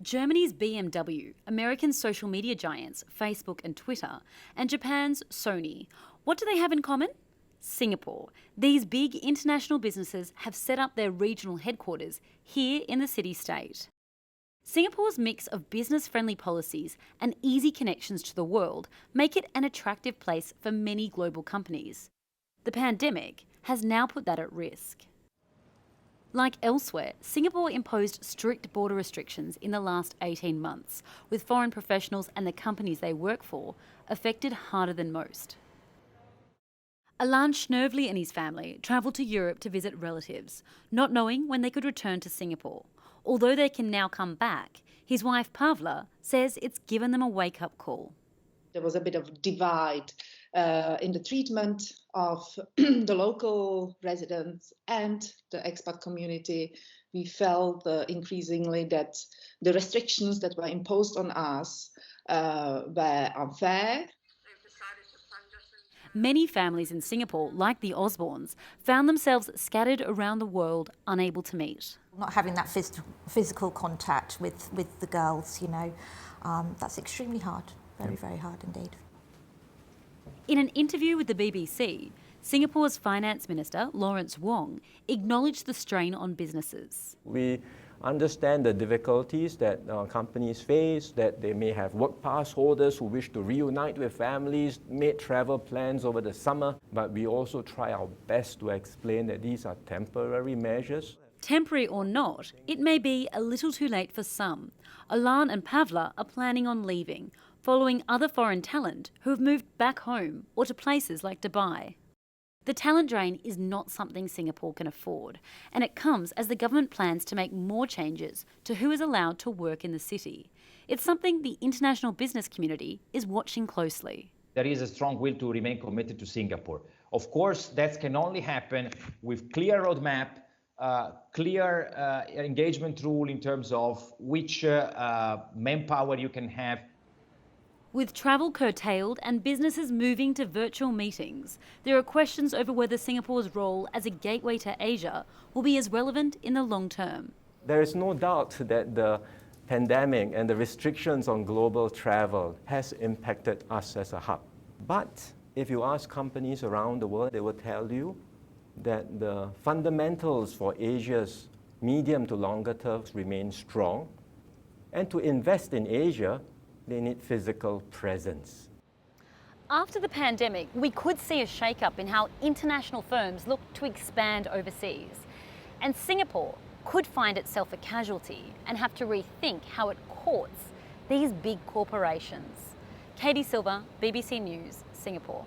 Germany's BMW, American social media giants Facebook and Twitter, and Japan's Sony. What do they have in common? Singapore. These big international businesses have set up their regional headquarters here in the city-state. Singapore's mix of business-friendly policies and easy connections to the world make it an attractive place for many global companies. The pandemic has now put that at risk. Like elsewhere, Singapore imposed strict border restrictions in the last 18 months, with foreign professionals and the companies they work for affected harder than most. Alan Schnurvely and his family travelled to Europe to visit relatives, not knowing when they could return to Singapore. Although they can now come back, his wife Pavla says it's given them a wake-up call. There was a bit of divide in the treatment of the local residents and the expat community. We felt increasingly that the restrictions that were imposed on us were unfair. Many families in Singapore, like the Osbornes, found themselves scattered around the world, unable to meet. Not having that physical contact with the girls, that's extremely hard, very, very hard indeed. In an interview with the BBC, Singapore's Finance Minister, Lawrence Wong, acknowledged the strain on businesses. We understand the difficulties that companies face, that they may have work pass holders who wish to reunite with families, made travel plans over the summer, but we also try our best to explain that these are temporary measures. Temporary or not, it may be a little too late for some. Alan and Pavla are planning on leaving, following other foreign talent who have moved back home or to places like Dubai. The talent drain is not something Singapore can afford, and it comes as the government plans to make more changes to who is allowed to work in the city. It's something the international business community is watching closely. There is a strong will to remain committed to Singapore. Of course, that can only happen with clear roadmap, clear engagement rule in terms of which manpower you can have. With travel curtailed and businesses moving to virtual meetings, there are questions over whether Singapore's role as a gateway to Asia will be as relevant in the long term. There is no doubt that the pandemic and the restrictions on global travel has impacted us as a hub. But if you ask companies around the world, they will tell you that the fundamentals for Asia's medium to longer terms remain strong. And to invest in Asia, they need physical presence. After the pandemic, we could see a shake-up in how international firms look to expand overseas. And Singapore could find itself a casualty and have to rethink how it courts these big corporations. Katie Silver, BBC News, Singapore.